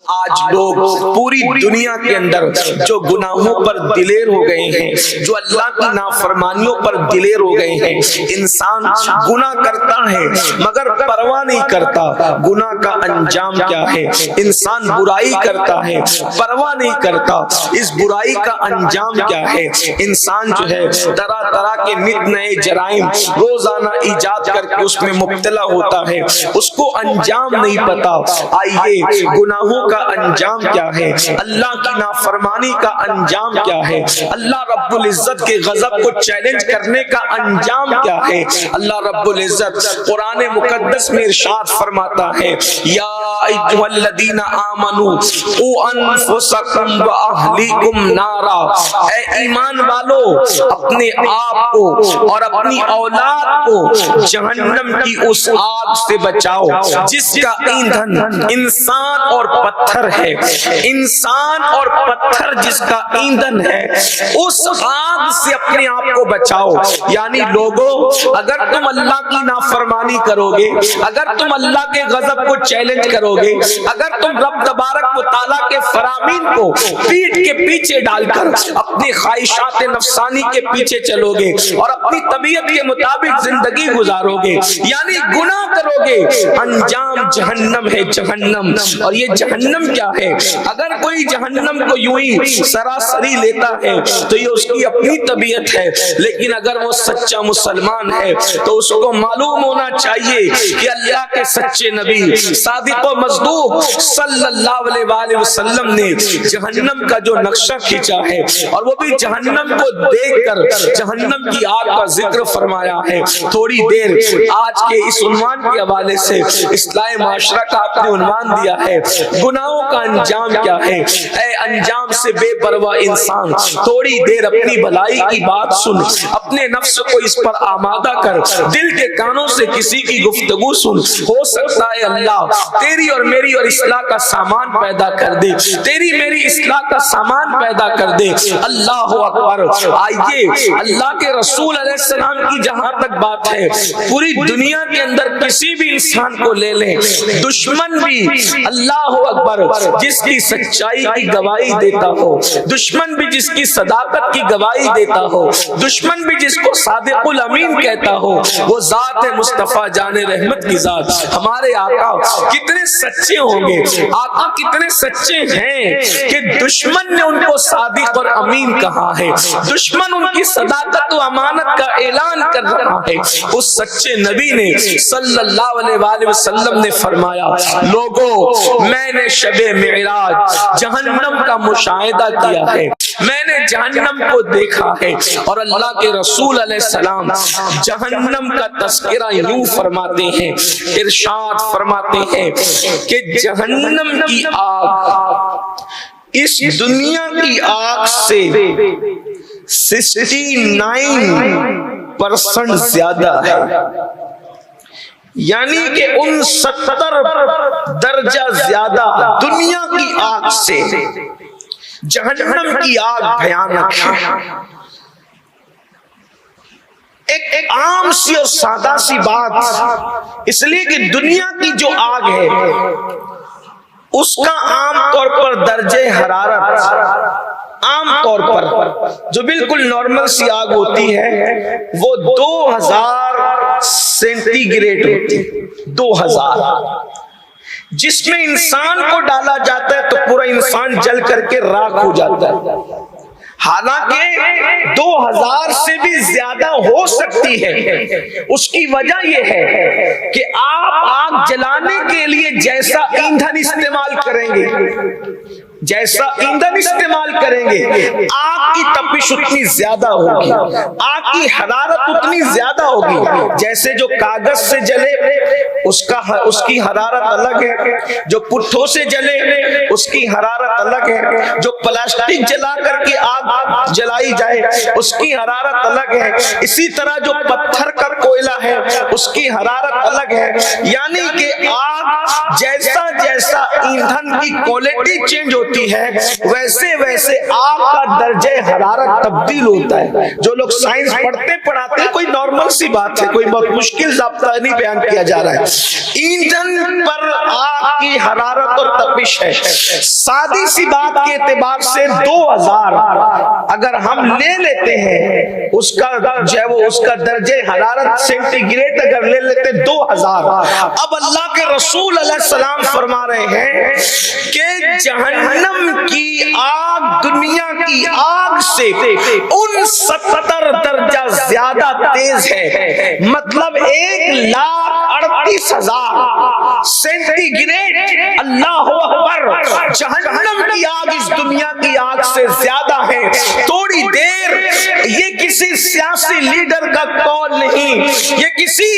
آج لوگ پوری دنیا کے اندر جو گناہوں پر دلیر ہو گئے ہیں، جو اللہ کی نافرمانیوں پر دلیر ہو گئے ہیں، انسان گناہ کرتا ہے مگر پرواہ نہیں کرتا گناہ کا انجام کیا ہے، انسان برائی کرتا ہے پرواہ نہیں کرتا اس برائی کا انجام کیا ہے، انسان جو ہے طرح طرح کے نت نئے جرائم روزانہ ایجاد کر کے اس میں مبتلا ہوتا ہے، اس کو انجام نہیں پتا۔ آئیے گناہوں کا انجام کیا ہے، اللہ کی نافرمانی کا انجام کیا ہے، اللہ رب العزت کے غضب کو چیلنج کرنے کا انجام کیا ہے۔ اللہ رب العزت قرآن مقدس میں ارشاد فرماتا ہے، یا ایھا الذین آمنوا قوا انفسکم واہلیکم نارا، اے ایمان والو اپنے آپ کو اور اپنی اولاد کو جہنم کی اس آگ سے بچاؤ جس کا ایندھن انسان اور پتھر ہے، انسان اور پتھر جس کا ایندھن ہے، اس آگ سے اپنے آپ کو بچاؤ۔ یعنی لوگوں اگر تم اللہ کی نافرمانی کرو گے، اگر تم اللہ کے غضب کو چیلنج کرو گے، اگر تم رب تبارک و تعالیٰ کے فرامین کو پیٹ کے پیچھے ڈال کر اپنی خواہشات نفسانی کے پیچھے چلو گے اور اپنی طبیعت کے مطابق زندگی گزارو گے، یعنی گناہ کرو گے، انجام جہنم ہے، جہنم۔ اور یہ جہنم کیا ہے؟ اگر کوئی جہنم کو یوں ہی سراسری لیتا ہے تو یہ اس کی اپنی طبیعت ہے، لیکن اگر وہ سچا مسلمان ہے تو اس کو معلوم ہونا چاہیے کہ اللہ کے سچے نبی صادق و مصدوق صلی اللہ علیہ وآلہ وسلم نے جہنم کا جو نقشہ کھینچا ہے اور وہ بھی جہنم کو دیکھ کر جہنم کی آگ کا ذکر فرمایا ہے۔ تھوڑی دیر آج کے اس عنوان کے حوالے سے اصلاح معاشرہ کا آپ نے عنوان دیا ہے، گناہوں کا انجام کیا ہے۔ اے انجام سے بے پرواہ انسان، تھوڑی دیر اپنی بھلائی کی بات سن، اپنے نفس کو اس پر آمادہ کر، دل کے کانوں سے کسی کی گفتگو سن، ہو سکتا ہے اللہ تیری اور میری اور اصلاح کا سامان پیدا کر دے، تیری میری اصلاح کا سامان پیدا کر دے۔ اللہ اکبر۔ آئیے اللہ کے رسول علیہ السلام کی جہاں تک بات ہے، پوری دنیا کے اندر کسی بھی انسان کو لے لیں، دشمن بھی اللہ اکبر جس کی سچائی کی گواہی دیتا ہو، دشمن بھی جس کی صداقت کی گواہی دیتا ہو، دشمن بھی جس کو صادق الامین کہتا ہو، وہ ذات مصطفیٰ جان رحمت کی ذات ہمارے آقا کتنے سچے ہوں گے، آقا کتنے سچے ہیں کہ دشمن نے ان کو صادق اور امین کہا ہے، دشمن ان کی صداقت و امانت کا اعلان کر رہا ہے۔ اس سچے نبی نے صلی اللہ علیہ وآلہ وسلم نے فرمایا، لوگوں میں نے شب معراج جہنم کا مشاہدہ کیا ہے، میں نے جہنم کو دیکھا ہے، اور اللہ کے رسول علیہ السلام جہنم کا تذکرہ یوں فرماتے ہیں، ارشاد فرماتے ہیں کہ جہنم کی آگ اس دنیا کی آگ سے 69% زیادہ ہے، یعنی کہ 69 درجہ زیادہ دنیا کی آگ سے جہنم کی آگ بھیانک ہے۔ ایک عام سی اور سادہ سی بات، اس لیے کہ دنیا کی جو آگ ہے اس کا عام طور پر درجہ حرارت، عام طور پر جو بالکل نارمل سی آگ ہوتی ہے وہ 2000 سینٹی گریڈ ہوتی ہے، 2000، جس میں انسان کو ڈالا جاتا ہے تو پورا انسان جل کر کے راکھ ہو جاتا ہے۔ حالانکہ 2000 سے بھی زیادہ ہو سکتی ہے، اس کی وجہ یہ ہے کہ آپ آگ جلانے کے لیے جیسا ایندھن استعمال کریں گے، جیسا ایندھن استعمال کریں گے، آگ کی تپش اتنی زیادہ ہوگی، آگ کی حرارت اتنی زیادہ ہوگی۔ جیسے جو کاغذ سے جلے اس کی حرارت الگ ہے، جو پٹھوں سے جلے اس کی حرارت الگ ہے، جو پلاسٹک جلا کر کے آگ جلائی جائے اس کی حرارت الگ ہے، اسی طرح جو پتھر کا کوئلہ ہے اس کی حرارت الگ ہے۔ یعنی کہ آگ جیسا جیسا ایندھن کی کوالٹی چینج ہوتی ہوتی ہے ویسے ویسے آگ کا درجہ حرارت تبدیل ہوتا ہے. جو لوگ سائنس پڑھاتے ہیں کوئی نارمل سی بات ہے, کوئی بہت مشکل ضابطہ نہیں بیان کیا جا رہا ہے. ایندھن پر آگ کی حرارت اور تپش ہے. سادی سی بات کے اعتبار سے 2000 اگر ہم لے لیتے ہیں اس کا جو ہے وہ اس کا درجہ حرارت سینٹی گریڈ اگر لے لیتے 2000. اب اللہ کے رسول علیہ السلام فرما رہے ہیں کہ جہنم کی آگ دنیا کی آگ سے 69 درجہ زیادہ تیز ہے. مطلب 1,38,000 سینٹی گریڈ. اللہ اکبر. جہنم کی آگ اس دنیا کی آگ سے زیادہ ہے. تھوڑی دیر, یہ کسی سیاسی لیڈر کا قول نہیں, یہ کسی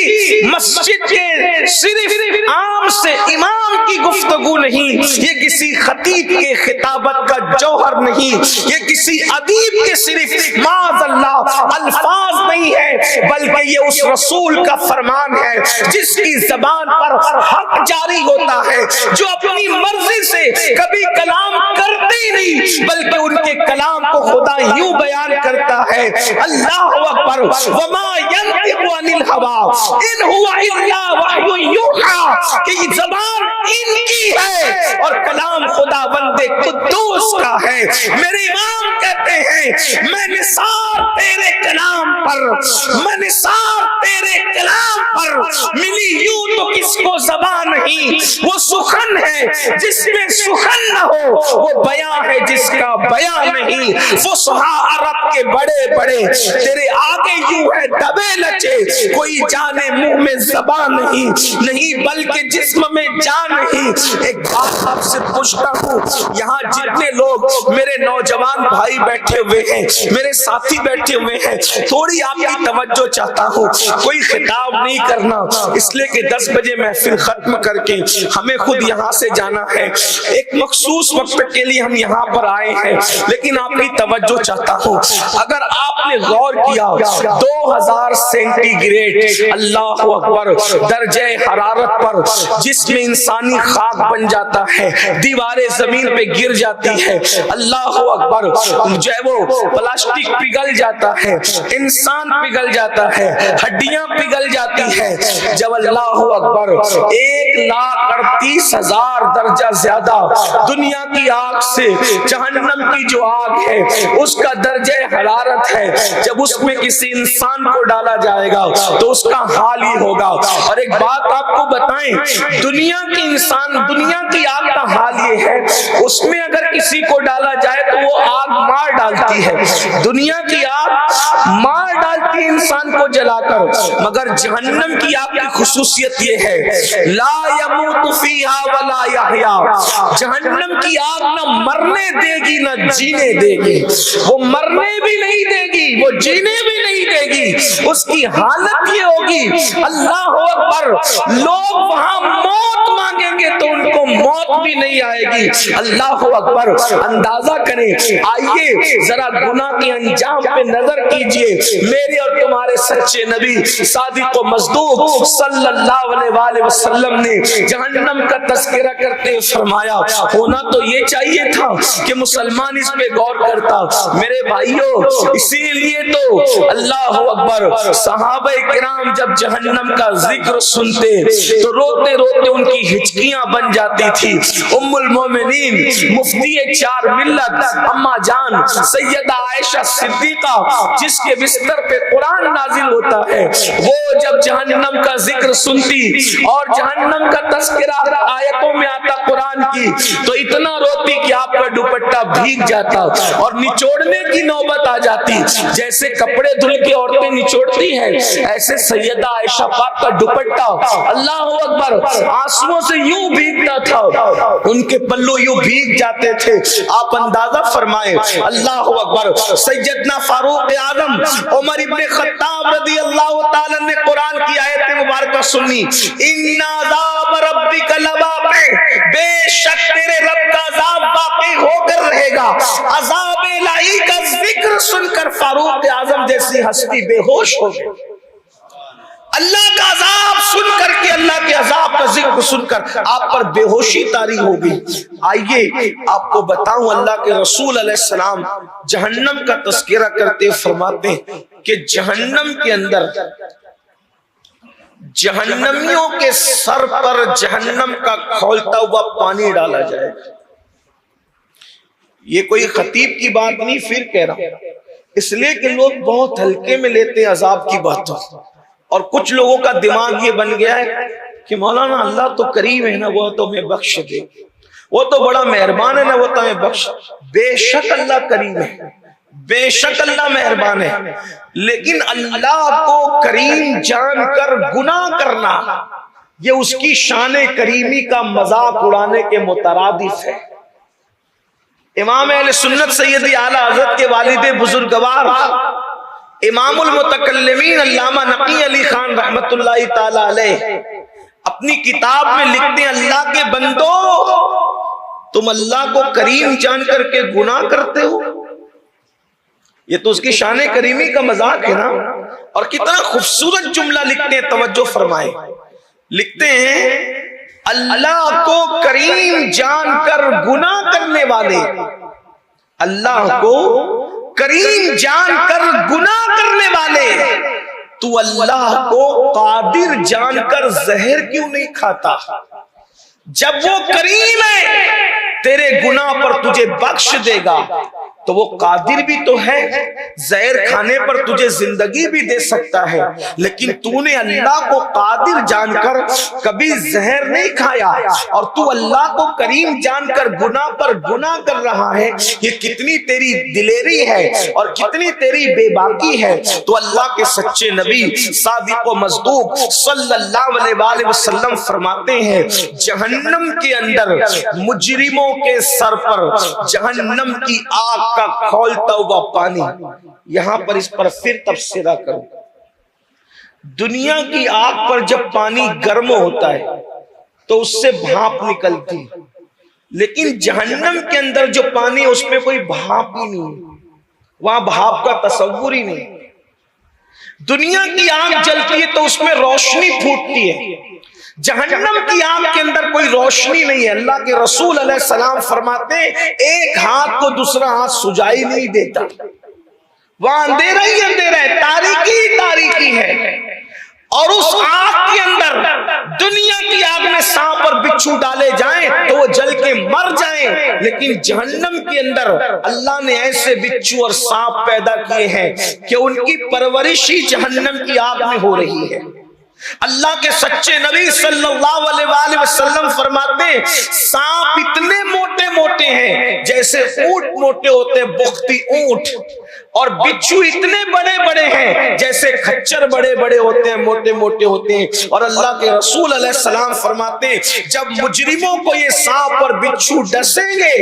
مسجد کے صرف عام سے امام کی گفتگو نہیں, یہ کسی خطیب کے خطابت کا جوہر نہیں, یہ کسی ادیب کے صرف معاذ اللہ الفاظ نہیں ہے, بلکہ یہ اس رسول کا فرمان ہے جس کی زبان پر حق جاری ہوتا ہے, جو اپنی مرضی سے کبھی کلام کرتے ہی نہیں بلکہ ان کے کلام کو خدا یوں بیان کرتا ہے. اللہ اکبر. وما ينطق عن الهوى ان هو الا وحی یوحی. کہ یہ زبان ان کی ہے اور کلام خدا بندے قدوس کا ہے. میرے امام کہتے ہیں میں نثار تیرے کلام پر, میں نثار تیرے کلام پر ملی یوں تو کس کو زبان نہیں. وہ سخن ہے جس میں سخن نہ ہو, وہ بیان ہے جس کا بیان نہیں. فصحا عرب کے بڑے بڑے تیرے آگے یوں ہے دبے لچے, کوئی جانے منہ میں زبان نہیں بلکہ جسم میں جان نہیں. ایک بات آپ سے پوچھتا ہوں, یہاں جتنے لوگ میرے نوجوان بھائی بیٹھے ہوئے ہیں, میرے ساتھی بیٹھے ہوئے ہیں, تھوڑی آپ کی توجہ چاہتا ہوں. کوئی خطاب نہیں کرنا اس لیے کہ 10 بجے محفل ختم کر کے ہمیں خود یہاں سے جانا ہے. ایک مخصوص وقت کے لیے ہم یہاں پر آئے ہیں, لیکن آپ کی توجہ چاہتا ہوں. اگر آپ نے غور کیا 2000 سینٹی گریڈ اللہ اکبر درجہ حرارت پر جس میں انسانی خاک بن جاتا ہے, دیواریں زمین پہ گر جاتی ہے, اللہ اکبر, جو ہے وہ پلاسٹک پگھل جاتا ہے, انسان پگھل جاتا ہے, ہڈیاں پگھل جاتی ہے. جب اللہ اکبر 1,38,000 درجہ زیادہ دنیا کی آگ سے جہنم کی جو آگ ہے اس کا درجہ حرارت ہے, جب اس میں کسی انسان کو ڈالا جائے گا تو اس کا حال ہی ہوگا. اور ایک بات آپ کو بتائیں, دنیا کی انسان دنیا کی آگ کا حال یہ ہے, اس میں اگر کسی کو ڈالا جائے تو وہ آگ مار ڈالتی ہے. دنیا کی آگ مار ڈالتی ہے انسان کو جلا کر, مگر جہنم کی آگ کی خصوصیت یہ ہے لا یموت فیہا ولا یحیا. جہنم کی آگ نہ مرنے دے گی نہ جینے دے گی. وہ مرنے بھی نہیں دے گی, وہ جینے بھی نہیں دے گی. اس کی حالت یہ ہوگی اللہ اکبر, لوگ وہاں موت مانگیں گے تو ان کو موت بھی نہیں آئے گی. اللہ اکبر. اندازہ کریں, آئیے ذرا گناہ کے انجام پہ نظر کیجئے. میرے اور تمہارے سچے نبی صادق و مصدوق صلی اللہ علیہ وآلہ وسلم نے جہنم کا تذکرہ کرتے فرمایا, ہونا تو یہ چاہیے تھا کہ مسلمان اس پہ غور کرتا. میرے بھائیوں, اسی لیے تو اللہ اکبر صحابہ کرام جب جہنم کا ذکر سنتے تو روتے روتے ان کی ہچکیاں بن جاتی تھی. ام المومنین مفتی 4 ملت اما جان سیدہ عائشہ صدیقہ جس کے بستر پہ قرآن نازل ہوتا ہے, وہ جب جہنم کا ذکر سنتی اور جہنم کا تذکرہ آیتوں میں آتا قرآن کی تو اتنا روتی کہ آپ کا دوپٹہ بھیگ جاتا اور نچوڑنے کی نوبت آ جاتی. جیسے کپڑے دھل کے عورتیں نچوڑتی ہیں, ایسے سیدہ عائشہ پاک کا دوپٹہ اللہ اکبر آنسوؤں سے یوں بھیگتا تھا, ان کے پلو یوں بھیگ جاتے تھے. آپ اندازہ فرمائیں, اللہ اکبر. سیدنا فاروق اعظم عمر ابن خطاب رضی اللہ تعالی نے قرآن کی آیت مبارکہ سنی, ان عذاب ربک لواقع, بے شک تیرے رب کا عذاب باقی ہو کر رہے گا. عذاب الہی کا ذکر سن کر فاروق اعظم جیسی ہستی بے ہوش ہو گئی. اللہ کا عذاب سن کر کے، اللہ کے عذاب کا ذکر سن کر آپ پر بے ہوشی طاری ہوگی۔ آئیے آپ کو بتاؤں، اللہ کے رسول علیہ السلام جہنم کا تذکرہ کرتے فرماتے ہیں کہ جہنم کے اندر جہنمیوں کے سر پر جہنم کا کھولتا ہوا پانی ڈالا جائے گا۔ یہ کوئی خطیب کی بات نہیں، پھر کہہ رہا ہوں، اس لیے کہ لوگ بہت ہلکے میں لیتے ہیں عذاب کی باتوں، اور کچھ لوگوں کا دماغ یہ بن گیا ہے کہ مولانا اللہ تو کریم ہے نا، وہ تو ہمیں بخش دے، وہ تو بڑا مہربان ہے نا، وہ تو ہمیں بخش۔ بے شک اللہ کریم ہے، بے شک اللہ مہربان ہے، لیکن اللہ کو کریم جان کر گناہ کرنا یہ اس کی شان کریمی کا مذاق اڑانے کے مترادف ہے۔ امام اہل سنت سیدی اعلیٰ حضرت کے والد بزرگوار امام المتکلمین علامہ نقی علی خان رحمت اللہ تعالی علیہ اپنی کتاب میں لکھتے ہیں، اللہ کے بندو تم اللہ کو کریم جان کر کے گناہ کرتے ہو، یہ تو اس کی شان کریمی کا مذاق ہے نا۔ اور کتنا خوبصورت جملہ لکھتے ہیں، توجہ فرمائیں، لکھتے ہیں اللہ کو کریم جان کر گناہ کرنے والے، اللہ کو کریم جان کر گناہ کرنے والے، تو اللہ کو قادر جان کر زہر کیوں نہیں کھاتا؟ جب وہ کریم ہے تیرے گناہ پر تجھے بخش دے گا تو وہ قادر بھی تو ہے، زہر کھانے پر تجھے زندگی بھی دے سکتا ہے، لیکن تو نے اللہ کو قادر جان کر کبھی زہر نہیں کھایا، اور تو اللہ کو کریم جان کر گناہ پر گناہ کر رہا ہے۔ یہ کتنی تیری دلیری ہے اور کتنی تیری بے باکی ہے۔ تو اللہ کے سچے نبی صادق و مصدوق صلی اللہ علیہ وآلہ وسلم فرماتے ہیں، جہنم کے اندر مجرموں کے سر پر جہنم کی آگ کا کھولتا ہوا پانی۔ یہاں پر اس پر پھر تبصرہ کروں، دنیا کی آگ پر جب پانی گرم ہوتا ہے تو اس سے بھاپ نکلتی، لیکن جہنم کے اندر جو پانی اس میں کوئی بھاپ ہی نہیں، وہاں بھاپ کا تصور ہی نہیں۔ دنیا کی آگ جلتی ہے تو اس میں روشنی پھوٹتی ہے، جہنم کی آگ کے اندر کوئی روشنی نہیں ہے۔ اللہ کے رسول علیہ السلام فرماتے ہیں ایک ہاتھ کو دوسرا ہاتھ سجائی نہیں دیتا، وہاں اندھیرا ہی اندھیرا ہے، تاریکی ہی تاریکی ہے۔ اور اس آگ کے اندر دنیا کی آگ میں سانپ اور بچھو ڈالے جائیں تو وہ جل کے مر جائیں، لیکن جہنم کے اندر اللہ نے ایسے بچھو اور سانپ پیدا کیے ہیں کہ ان کی پرورش ہی جہنم کی آگ میں ہو رہی ہے۔ اللہ کے سچے نبی صلی اللہ علیہ وآلہ وسلم فرماتے ہیں سانپ اتنے موٹے موٹے ہیں جیسے اونٹ موٹے ہوتے ہیں، بختی اونٹ، اور بچھو اتنے بڑے بڑے ہیں جیسے کھچر بڑے بڑے ہوتے ہیں، موٹے موٹے ہوتے ہیں۔ اور اللہ کے رسول علیہ السلام فرماتے ہیں جب مجرموں کو یہ سانپ اور بچھو ڈسیں گے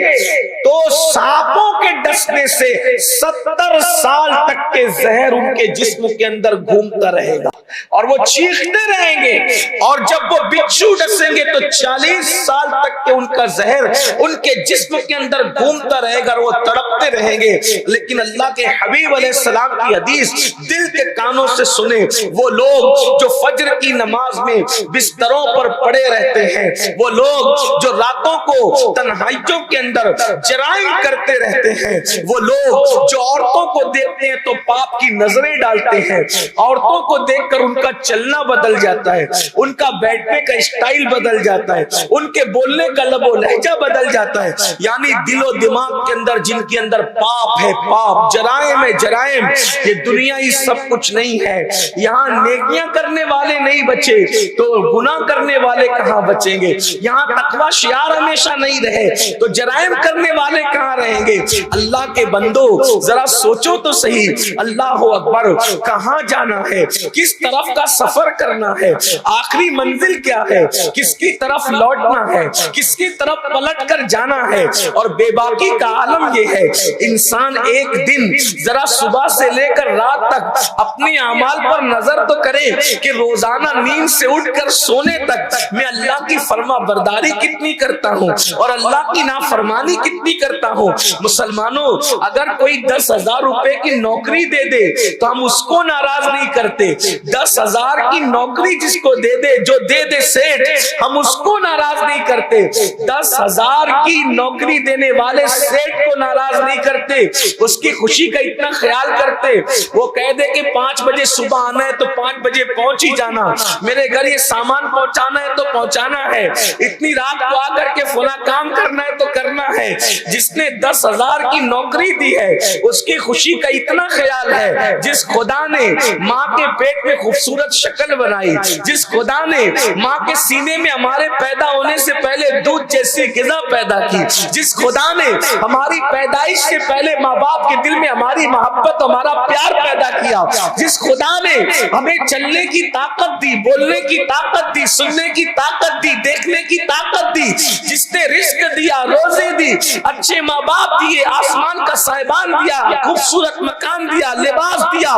تو سانپوں کے ڈسنے سے 70 سال تک کے زہر ان کے جسم کے اندر گھومتا رہے گا اور وہ چیختے رہیں گے، اور جب وہ بچھو ڈسیں گے تو 40 سال تک کے ان کا زہر ان کے جسم کے اندر گھومتا رہے گا اور وہ تڑپتے رہیں گے۔ لیکن اللہ کے حبیب علیہ السلام کی حدیث دل کے کانوں سے سنیں، وہ لوگ جو فجر کی نماز میں بستروں پر پڑے رہتے ہیں، وہ لوگ جو راتوں کو تنہائیوں کے اندر جرائم کرتے رہتے ہیں، وہ لوگ جو عورتوں کو دیکھتے ہیں تو پاپ کی نظریں ڈالتے ہیں، عورتوں کو دیکھ کر ان کا چلنا بدل جاتا ہے، ان کا بیٹھنے کا اسٹائل بدل جاتا ہے، ان کے بولنے کا لب و لہجہ بدل جاتا ہے، یعنی دل و دماغ کے اندر جن کے اندر پاپ ہے، پاپ، جرائم ہے، جرائم۔ یہ دنیا ہی سب کچھ نہیں ہے، یہاں نیکیاں کرنے والے نہیں بچے تو گناہ کرنے والے کہاں بچیں گے، یہاں تقوی شعار ہمیشہ نہیں رہے تو جرائم کرنے والے کہاں رہیں گے۔ اللہ کے بندو ذرا سوچو تو صحیح، اللہ اکبر، کہاں جانا ہے، کس طرف کا سفر کرنا ہے، آخری منزل کیا ہے، کس کی طرف لوٹنا ہے، کس کی طرف پلٹ کر جانا ہے۔ اور بے باکی کا عالم یہ ہے انسان ایک دن ذرا صبح سے لے کر رات تک اپنے اعمال پر نظر تو کرے کہ روزانہ نیند سے اٹھ کر سونے تک میں اللہ کی فرما برداری کتنی کرتا ہوں اور اللہ کی نافرمانی کتنی کرتا ہوں۔ مسلمانوں، اگر کوئی 10,000 روپے کی نوکری دے دے تو ہم اس کو ناراض نہیں کرتے، 10,000 کی نوکری جس کو دے دے، جو دے دے سیٹ، ہم اس کو ناراض نہیں کرتے، 10,000 کی نوکری دینے والے سیٹ کو ناراض نہیں کرتے، اس کی خوشی کا اتنا خیال کرتے، وہ کہہ دے کہ 5 بجے صبح آنا ہے تو 5 بجے پہنچ ہی جانا، میرے گھر یہ سامان پہنچانا ہے تو پہنچانا ہے، اتنی رات کو آ کر کے فلاں کام کرنا ہے تو کرنا ہے۔ جس نے 10,000 کی نوکری دی ہے اس کی خوشی کا اتنا خیال ہے، جس خدا نے ماں کے پیٹ میں خوبصورت شکل بنائی، جس خدا نے ماں کے سینے میں ہمارے پیدا ہونے سے پہلے دودھ جیسی غذا پیدا کی، جس خدا نے ہماری پیدائش سے پہلے ماں باپ کے دل میں ہماری محبت، ہمارا پیار پیدا کیا، جس خدا نے ہمیں چلنے کی طاقت دی، بولنے کی طاقت دی، سننے کی طاقت دی، دیکھنے کی طاقت دی، جس نے رزق دیا، روزی دی، اچھے ماں باپ دیے، آسمان کا سائبان دیا، خوبصورت مکان دیا، لباس دیا،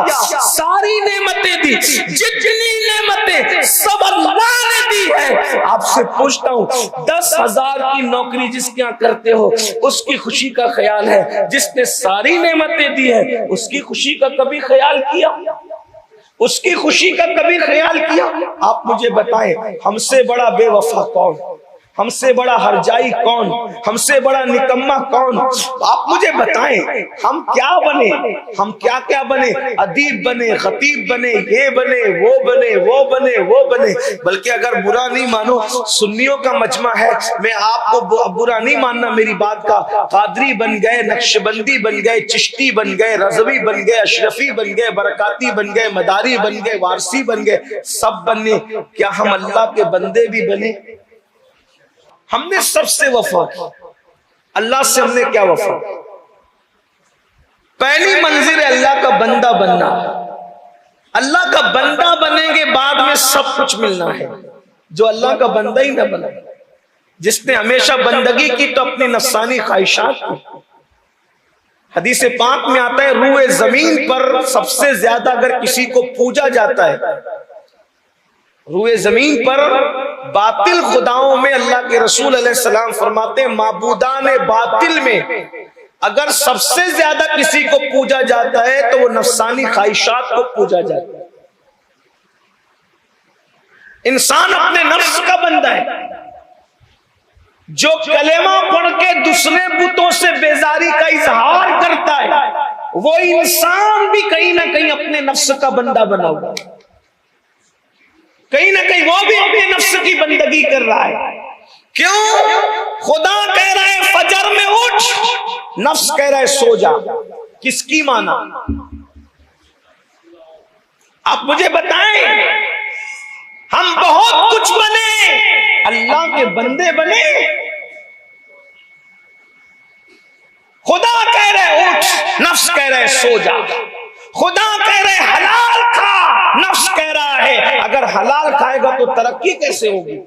ساری نعمتیں دی، جتنی نعمتیں سب اللہ نے دی ہے۔ آپ سے پوچھتا ہوں 10,000 کی نوکری جس کے یہاں کرتے ہو اس کی خوشی کا خیال ہے، جس نے ساری نعمتیں دی ہے اس کی خوشی کا کبھی خیال کیا؟ اس کی خوشی کا کبھی خیال کیا؟ آپ مجھے بتائیں ہم سے بڑا بے وفا کون؟ ہم سے بڑا ہرجائی کون؟ ہم سے بڑا نکما کون؟ آپ مجھے بتائیں ہم کیا بنے؟ ہم کیا بنے؟ ادیب بنے، خطیب بنے، یہ بنے، وہ بنے، وہ بنے، وہ بنے۔ بلکہ اگر برا نہیں مانو، سنیوں کا مجمع ہے، میں آپ کو برا نہیں ماننا میری بات کا، قادری بن گئے، نقشبندی بن گئے، چشتی بن گئے، رضوی بن گئے، اشرفی بن گئے، برکاتی بن گئے، مداری بن گئے، وارسی بن گئے، سب بنے، کیا ہم اللہ کے بندے بھی بنے؟ ہم نے سب سے وفا کی، اللہ سے ہم نے کیا وفا؟ پہلی منزل ہے اللہ کا بندہ بننا، اللہ کا بندہ بنیں گے بعد میں سب کچھ ملنا ہے۔ جو اللہ کا بندہ ہی نہ بنا، جس نے ہمیشہ بندگی کی تو اپنی نفسانی خواہشات کی۔ حدیث پاک میں آتا ہے روئے زمین پر سب سے زیادہ اگر کسی کو پوجا جاتا ہے، روئے زمین پر باطل خداؤں میں اللہ کے رسول علیہ السلام فرماتے ہیں معبودان باطل میں اگر سب سے زیادہ کسی کو پوجا جاتا ہے تو وہ نفسانی خواہشات کو پوجا جاتا ہے۔ انسان اپنے نفس کا بندہ ہے، جو کلمہ پڑھ کے دوسرے بتوں سے بیزاری کا اظہار کرتا ہے وہ انسان بھی کہیں نہ کہیں اپنے نفس کا بندہ بنا ہوا ہے، کہیں نہ کہیں وہ بھی اپنے نفس کی بندگی کر رہا ہے۔ کیوں؟ خدا کہہ رہا ہے فجر میں اٹھ، نفس کہہ رہا ہے سو جا۔ کس کی مانا؟ آپ مجھے بتائیں ہم بہت کچھ بنے، اللہ کے بندے بنے؟ خدا کہہ رہے اٹھ، نفس کہہ رہے سو جا۔ خدا کہہ رہے حلال کھا، نفس کہہ رہا ہے اگر حلال کھائے گا تو ترقی کیسے ہوگی؟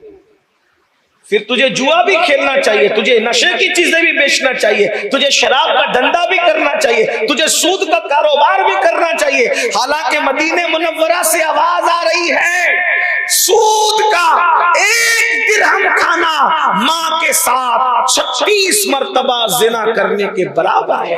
پھر تجھے جوا بھی کھیلنا چاہیے، تجھے نشے کی چیزیں بھی بیچنا چاہیے، تجھے شراب کا دھندا بھی کرنا چاہیے، تجھے سود کا کاروبار بھی کرنا چاہیے۔ حالانکہ مدینہ منورہ سے آواز آ رہی ہے سود کا 1 درہم کھانا ماں کے ساتھ 36 مرتبہ زنا کرنے کے برابر ہے۔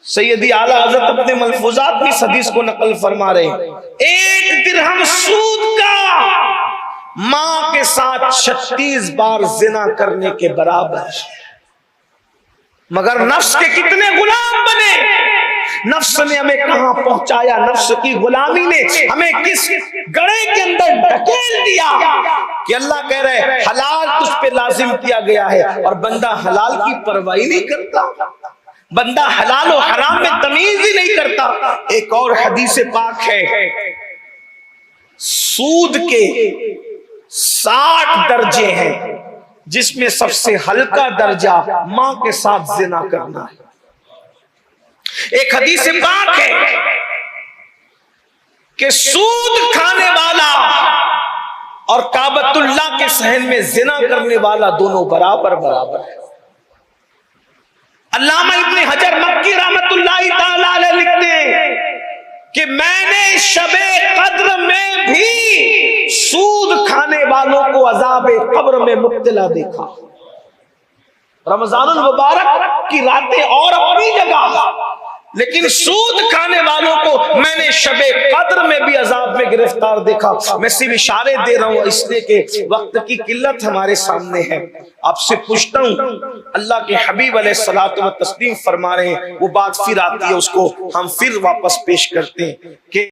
سیدی اعلیٰ حضرت اپنے ملفوظات میں اس حدیث کو نقل فرما رہے ہیں 1 درہم سود کا ماں کے ساتھ 36 بار زنا کرنے کے برابر۔ مگر نفس کے کتنے غلام بنے، نفس نے ہمیں کہاں پہنچایا، نفس کی غلامی نے ہمیں کس گڑھے کے اندر ڈھکیل دیا کہ اللہ کہہ رہے حلال تجھ پہ لازم کیا گیا ہے، اور بندہ حلال کی پرواہ نہیں کرتا، بندہ حلال و حرام میں تمیز ہی نہیں کرتا۔ ایک اور حدیث پاک ہے سود کے 60 درجے ہیں، جس میں سب سے ہلکا درجہ ماں کے ساتھ زنا کرنا ہے۔ ایک حدیث پاک ہے کہ سود کھانے والا اور کعبۃ اللہ کے صحن میں زنا کرنے والا دونوں برابر برابر ہے۔ علامہ ابن حجر مکی رحمت اللہ تعالی علیہ لکھتے ہیں کہ میں نے شب قدر میں بھی سود کھانے والوں کو عذاب قبر میں مبتلا دیکھا۔ رمضان المبارک کی راتیں اور اپنی جگہ، لیکن سود کھانے والوں کو میں نے شب قدر میں بھی عذاب میں گرفتار دیکھا۔ میں صرف اشارے دے رہا ہوں اس لیے کہ وقت کی قلت ہمارے سامنے ہے۔ آپ سے پوچھتا ہوں، اللہ کے حبیب علیہ الصلوۃ و تسلیم فرما رہے ہیں، وہ بات پھر آتی ہے، اس کو ہم پھر واپس پیش کرتے ہیں کہ